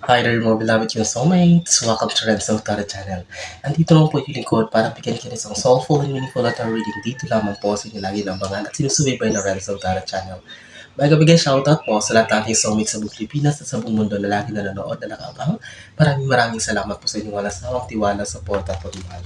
Hi there mga beloved yung soulmates! Welcome to Renzo Tara Channel. Andito lang po yung lingkod para bigyan kayo isang soulful and meaningful letter reading dito lamang po sa inyo lagi ng bangan at sinusubaybay na Renzo Tara Channel. May kabigay shoutout po sa lahat nating soulmates sa buong Pilipinas at sa buong mundo na lagi nanonood na nakabang. Maraming salamat po sa inyong walang sawang tiwala, support at pagmamahal.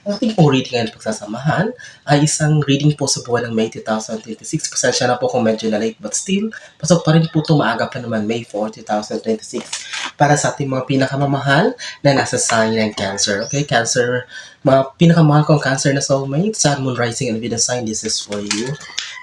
Ang ating pong reading ngayon pagsasamahan ay isang reading po sa buwan ng May 2026. Pasensya na po kung medyo na late but still, pasok pa rin po ito maaga pa naman May 4, 2026 para sa ating mga pinakamamahal na nasa sign ng Cancer. Okay, Cancer, mga pinakamahal kong Cancer na soulmate, Sun, Moon, Rising, and Venus sign, this is for you.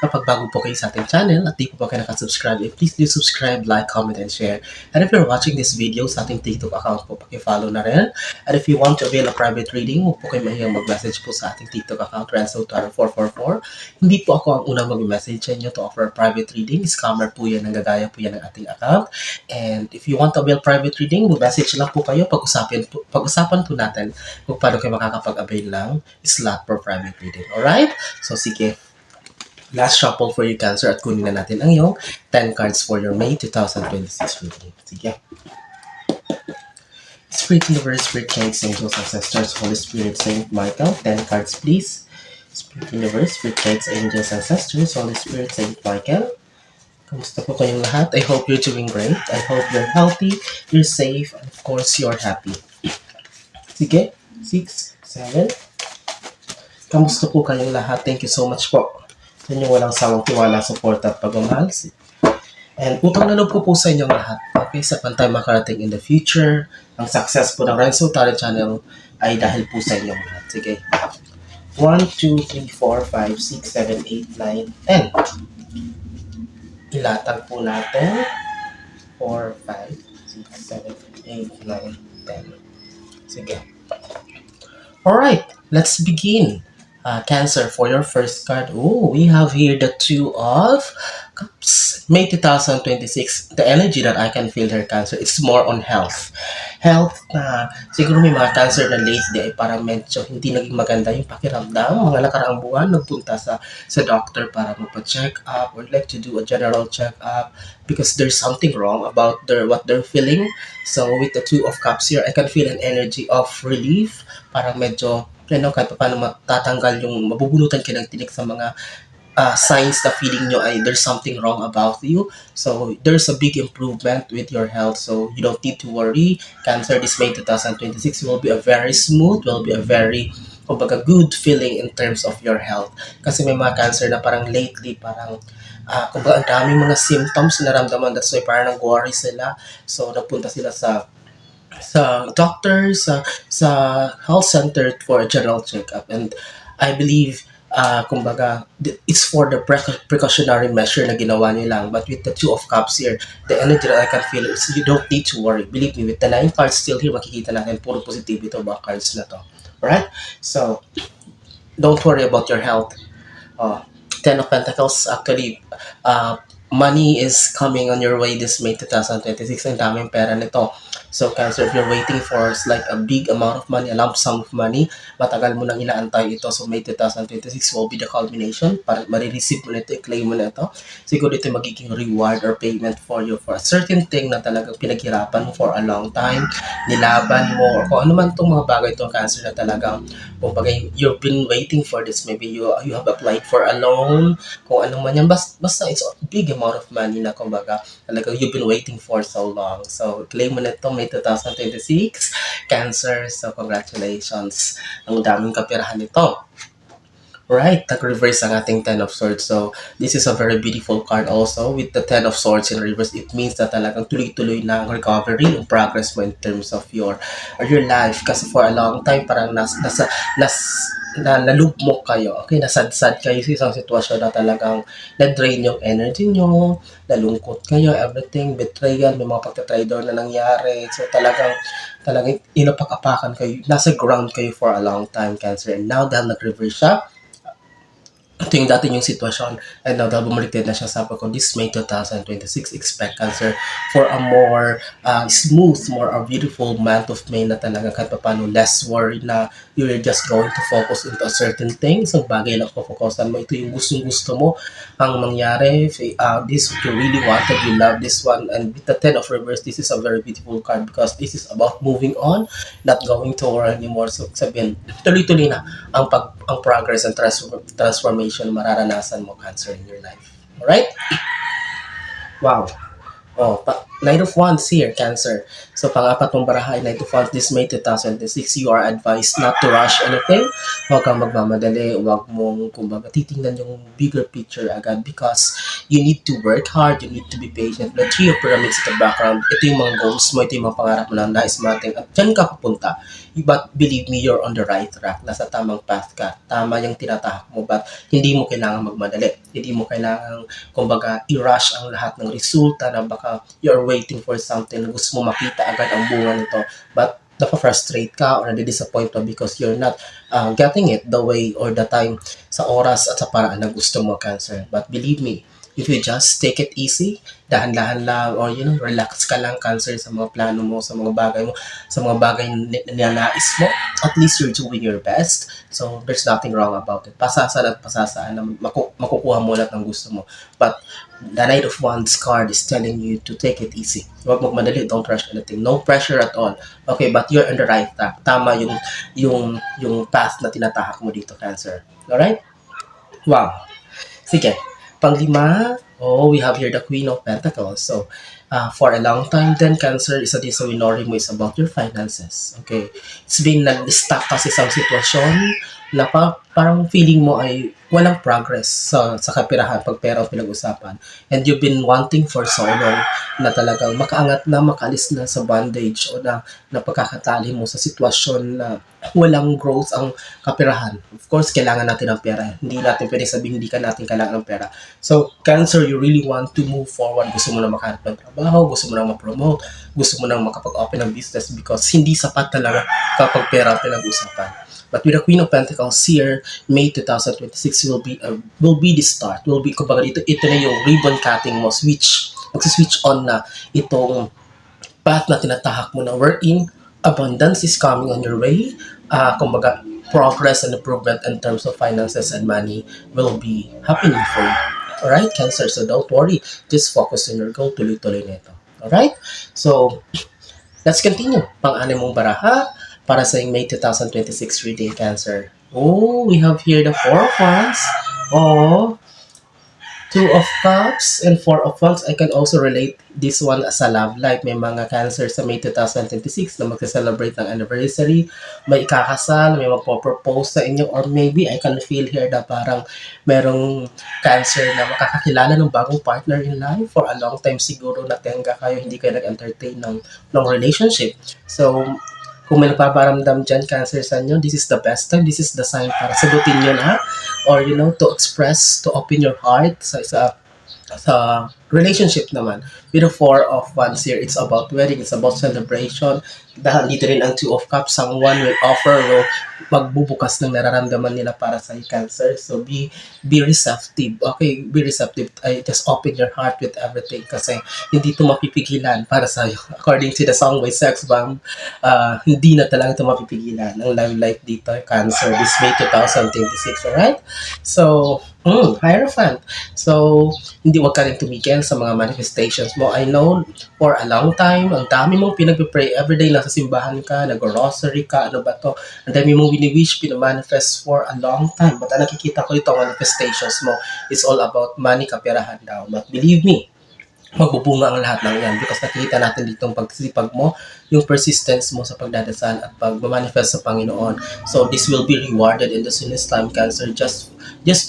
Kapag bago po kayo sa ating channel at di po pa kayo nakasubscribe, please do subscribe, like, comment, and share. And if you're watching this video sa ating TikTok account po, paki-follow na rin. And if you want to avail a private reading, huwag po kayo mahiyang mag-message po sa ating TikTok account, RenzoTaro444. Hindi po ako ang unang mag-message sa inyo to offer a private reading. Scammer po yan, nanggagaya po yan ng ating account. And if you want to avail private reading, mag-message lang po kayo, pag-usapan po natin kung paano kayo makakapag-avail ng slot for private reading. Alright? So sige, last shuffle for you, Cancer, at kunin na natin ang iyong 10 cards for your May 2026 reading. Sige. Spirit Universe, Spirit Guides, Angels, Ancestors, Holy Spirit, Saint Michael. 10 cards, please. Spirit Universe, Spirit Guides, Angels, Ancestors, Holy Spirit, Saint Michael. Kamusta po kayong lahat? I hope you're doing great. I hope you're healthy, you're safe, and of course, you're happy. Sige, 6, 7. Kamusta po kayong lahat? Thank you so much po sa inyong walang sawang tiwala, support at pagmamahal. And utang na loob ko po sa inyong lahat. Okay, sa pantay makarating in the future, ang success po ng Renzo Tara Channel ay dahil po sa inyong lahat. Sige. 1, 2, 3, 4, 5, 6, 7, 8, 9, 10. Ilatag po natin. 4, 5, 6, 7, 8, 9, 10. Sige. Alright, let's begin. Cancer, for your first card, we have here the Two of Cups. May 2026, the energy that I can feel here, Cancer, it's more on health. Health na siguro may mga Cancer na lately ay parang medyo hindi naging maganda yung pakiramdam. Mga nakaraang buwan, nagpunta sa doctor para magpa-check up or like to do a general check up because there's something wrong about what they're feeling. So with the Two of Cups here, I can feel an energy of relief. Parang medyo kahit paano matatanggal yung mabubunutan ka ng tinik sa mga signs na feeling nyo ay there's something wrong about you. So there's a big improvement with your health. So you don't need to worry. Cancer, this May 2026 will be a very smooth, will be a very good feeling in terms of your health. Kasi may mga Cancer na parang lately, parang ang daming mga symptoms na naramdaman. That's why parang nag-worry sila. So nagpunta sila sa doctor, sa health center for a general checkup. And I believe, it's for the precautionary measure na ginawa niyo lang. But with the Two of Cups here, the energy that I can feel is you don't need to worry. Believe me, with the 9 cards still here, makikita natin puro positive ito mga cards na to. Alright? So, don't worry about your health. 10 of Pentacles, actually, money is coming on your way this May 2026. Ang daming pera nito. So Cancer, if you're waiting for like a big amount of money, a lump sum of money, matagal mo nang inaantay ito. So May 2026 will be the culmination. Para marireceive mo na ito, i-claim mo na ito. Siguro ito magiging reward or payment for you for a certain thing na talagang pinaghirapan mo for a long time, nilaban mo, or kung ano man itong mga bagay itong Cancer na talagang, kumbaga, you've been waiting for this. Maybe you have applied for a loan, kung ano man yan. Basta it's a big amount of money na kumbaga talagang you've been waiting for so long. So claim mo na ito May 2026, Cancer. So congratulations. Ang daming kapirahan nito. Right, nag-reverse ang ating Ten of Swords. So, this is a very beautiful card also. With the Ten of Swords in reverse, it means na talagang tuloy-tuloy na ang recovery, yung progress mo in terms of your life. Kasi for a long time, parang nalugmok kayo. Okay, nasadsad kayo sa isang sitwasyon na talagang na-drain yung energy nyo, nalungkot kayo, everything, betrayal, may mga pagtatraidor na nangyari. So, talagang inapak-apakan kayo, nasa ground kayo for a long time, Cancer. And now, dahil nag-reverse siya, ito yung dati yung sitwasyon. And now, dahil bumaliktad na siya, sabi ko, this May 2026, expect Cancer for a more smooth, more a beautiful month of May na talaga kahit pa paano less worry na you're just going to focus into a certain thing. So, bagay na focusan mo. Ito yung gustong-gusto mo ang mangyari. This you really wanted, you love this one. And with the Ten of Reverse, this is a very beautiful card because this is about moving on, not going to war anymore. So, sabihin, tuloy-tuloy na ang progress and transformation mararanasan mo, Cancer, in your life. Alright? Wow. Oh, Knight of Wands here, Cancer. So, pang-apat mong baraha ay Knight of Wands this May 2026. You are advised not to rush anything. Huwag kang magmamadali. Huwag mong, kumbaga, titingnan yung bigger picture agad because you need to work hard. You need to be patient. The Three of Pyramids at the background, ito yung mga goals mo. Ito yung mga pangarap mo na nais mo natin. At dyan ka papunta. But believe me, you're on the right track. Nasa tamang path ka. Tama yung tinatahak mo. But hindi mo kailangan magmadali. Hindi mo kailangan, kumbaga, i-rush ang lahat ng resulta na baka you're waiting for something na gusto mo makita agad ang bunga nito. But napafrustrate ka or nadi-disappoint ka because you're not getting it the way or the time sa oras at sa paraan na gusto mo, Cancer. But believe me, if you just take it easy, dahan-dahan lang, or relax ka lang, Cancer, sa mga plano mo, sa mga bagay mo, sa mga bagay na nais mo, at least you're doing your best. So, there's nothing wrong about it. Pasasaan at pasasaan na makukuha mo lahat ng gusto mo. But, the Knight of Wands card is telling you to take it easy. Huwag magmadali, don't rush anything. No pressure at all. Okay, but you're on the right track. Tama yung path na tinatahak mo dito, Cancer. Alright? Wow. Sige. Panglima, we have here the Queen of Pentacles. So, for a long time then, Cancer, isa din sa winori mo is about your finances. Okay? It's been stuck kasi sa sitwasyon na parang feeling mo ay walang progress sa kapirahan pag pera ang pinag-usapan. And you've been wanting for so long na talagang makaangat na, makalis na sa bondage o na pagkakatali mo sa sitwasyon na walang growth ang kapirahan. Of course, kailangan natin ng pera. Hindi natin pwede sabihin hindi ka natin kailangan ng pera. So, Cancer, you really want to move forward. Gusto mo na makahanap ng trabaho, gusto mo na ma-promote, gusto mo na makapag-open ng business because hindi sapat talaga kapag pera ang pinag-usapan. But with the Queen of Pentacles here, May 2026 will be the start. Will be, kumbaga, ito na yung ribbon cutting mo, magsi-switch on na itong path na tinatahak mo na wherein abundance is coming on your way. Kumbaga, progress and improvement in terms of finances and money will be happening for you. Alright, Cancer? So don't worry. Just focus on your goal. Tuloy-tuloy na ito. Alright? So, let's continue. Pang-anim mong baraha para sa May 2026 reading, Cancer. Oh, we have here the Four of Wands. Oh, Two of Cups and Four of Wands. I can also relate this one as a love life. May mga Cancer sa May 2026 na magsa-celebrate ng anniversary. May ikakasal, may magpo-propose sa inyo, or maybe I can feel here na parang merong Cancer na makakakilala ng bagong partner in life. For a long time siguro natenga kayo, hindi kayo nag-entertain ng relationship. So, kung may nagpaparamdam dyan, Cancer sa inyo, this is the best time, this is the sign para sagutin nyo na, or to express, to open your heart sa relationship naman. With the Four of Wands here, it's about wedding, it's about celebration. Dahil dito rin ang Two of Cups, someone will offer, will magbubukas ng nararamdaman nila para sa Cancer. So be receptive. Okay, be receptive. Just open your heart with everything kasi hindi ito mapipigilan para sa iyo. According to the song by Sex Bomb, hindi na talaga ito mapipigilan. Ang love life dito, Cancer, this May 2026, alright? So, Hierophant. So, hindi wag ka rin tumigil sa mga manifestations mo. I know, for a long time, ang dami mong pinag-pray everyday, nasa simbahan ka, nag-rosary ka, ano ba to? Ang dami mong wini-wish, pinamanifest for a long time. But ang nakikita ko ito, manifestations mo, is all about money, kaperahan daw. But believe me, magbubunga ang lahat ng yan because nakikita natin dito ang pagsipag mo, yung persistence mo sa pagdadasal at pag-manifest sa Panginoon. So this will be rewarded in the soonest time, Cancer. Just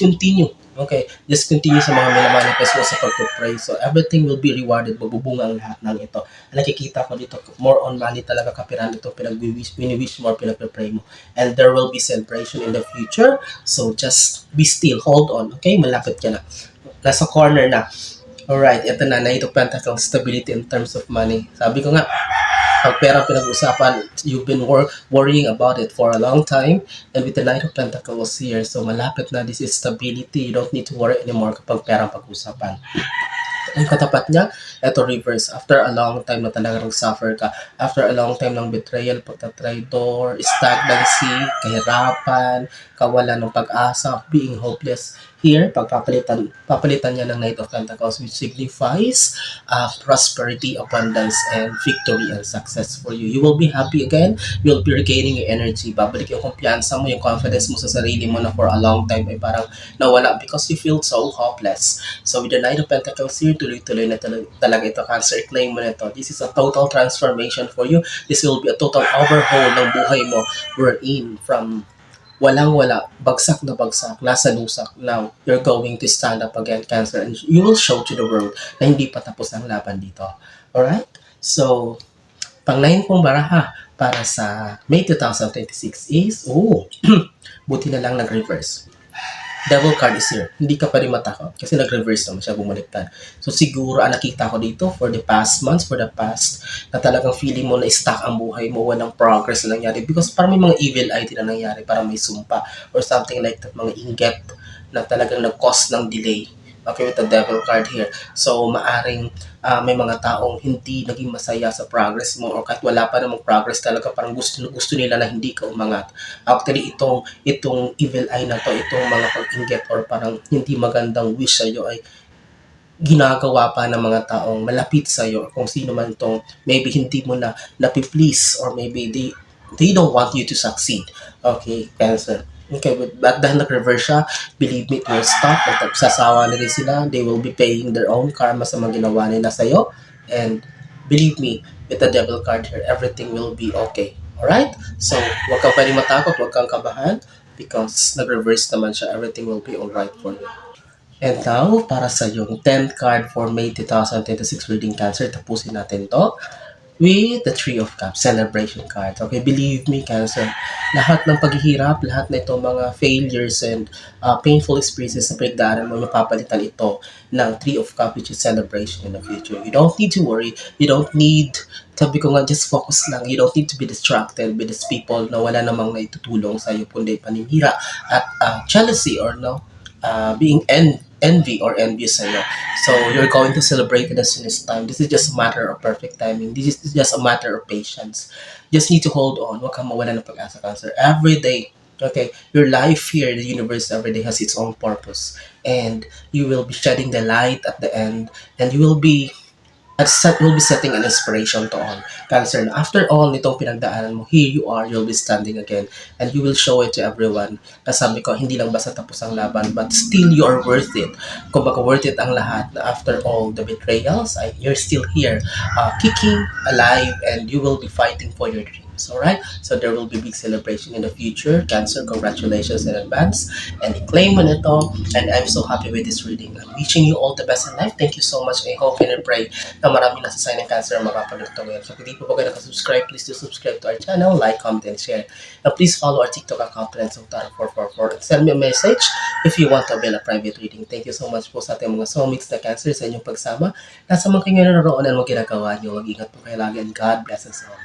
continue. Okay, just continue sa mga minamanifest mo sa pag-pray. So everything will be rewarded. Magbubunga ang lahat ng ito. Ang nakikita ko dito, more on money talaga kapiran ito. Pinag-wish mo, pinag-pray mo. And there will be celebration in the future. So just be still. Hold on. Okay, malapit ka na. Nasa corner na. Alright, ito na, Knight of Pentacles, stability in terms of money. Sabi ko nga, Pag pera pinag-usapan, you've been worrying about it for a long time. And with the Knight of Pentacles here, so malapit na, this is stability. You don't need to worry anymore kapag pera pag-usapan. Yung katapat niya, eto reverse. After a long time na talagang suffer ka, after a long time ng betrayal, pagtatraidor, stagnancy, kahirapan, kawalan ng pag-asa, being hopeless. Here, papalitan niya ng Knight of Pentacles, which signifies prosperity, abundance, and victory and success for you. You will be happy again. You'll be regaining your energy. Babalik yung kumpiyansa mo, yung confidence mo sa sarili mo na for a long time ay parang nawala because you feel so hopeless. So with the Knight of Pentacles here, tuloy-tuloy na talaga ito, Cancer. Claim mo na ito. This is a total transformation for you. This will be a total overhaul ng buhay mo. We're in from walang-wala, bagsak na bagsak, nasa lusak. Now, you're going to stand up again, Cancer, and you will show to the world na hindi pa tapos ang laban dito. Alright? So, pang-9 pong baraha para sa May 2026 is, buti na lang nag-reverse. Devil card is here. Hindi ka pa rin matakot kasi nag-reverse naman siya, bumaliktad. So siguro ang nakita ko dito for the past months, for the past, na talagang feeling mo na stuck ang buhay mo, walang progress na nangyari because parang may mga evil eye din na nangyari, parang may sumpa or something like that, mga inggit na talagang nag-cause ng delay. Okay, with the devil card here. So, maaring may mga taong hindi naging masaya sa progress mo or kahit wala pa namang progress talaga, parang gusto nila na hindi ka umangat. Actually, itong evil eye na to, itong mga pag-inggit or parang hindi magandang wish sa'yo ay ginagawa pa ng mga taong malapit sa'yo or kung sino man itong maybe hindi mo na napiplease or maybe they don't want you to succeed. Okay, Cancer. Okay, but dahil nag-reverse siya, believe me, it will stop. Sasawa na rin sila. They will be paying their own karma sa mga ginawa nila sa'yo. And believe me, with the devil card here, everything will be okay. Alright? So, huwag kang pwede matakot, huwag kang kabahan because nag-reverse naman siya. Everything will be alright for you. And now, para sa yung 10th card for May 2026 reading, Cancer, tapusin natin to with the Three of Cups, celebration card. Okay, believe me, Cancer, lahat ng paghihirap, lahat na itong mga failures and painful experiences na pinagdaanan mo, mapapalitan ito ng Three of Cups, which is celebration in the future. You don't need to worry. You don't need, sabi ko nga, just focus lang. You don't need to be distracted with these people na wala namang naitutulong sa'yo, kundi paninira at jealousy or being envy or envious sa'yo. So, you're going to celebrate it as soon as time. This is just a matter of perfect timing. This is just a matter of patience. Just need to hold on. Huwag kang mawala ng pag-asa, Cancer. Every day, okay, your life here, the universe every day has its own purpose. And you will be shedding the light at the end. And you will be setting an inspiration to all. Cancer, after all nitong pinagdaanan mo, here you are, you'll be standing again. And you will show it to everyone. Kasabi ko, hindi lang basta tapos ang laban, but still you are worth it. Kung baka worth it ang lahat na after all the betrayals, you're still here, kicking, alive, and you will be fighting for your dreams. Alright? So there will be big celebration in the future. Cancer, congratulations in advance. And claim mo nito. And I'm so happy with this reading. I'm wishing you all the best in life. Thank you so much. I hope and I pray na maraming nasa sign ng Cancer ang makapanood ito ngayon. So kung di po ba kayo nakasubscribe, please do subscribe to our channel, like, comment, and share. And please follow our TikTok account, Tara444, and send me a message if you want to avail a private reading. Thank you so much po sa ating mga soulmates na Cancer sa inyong pagsama. Nasa mga kayo naroon ang mga ginagawa nyo. Mag-ingat po kayo lagi and God bless us all.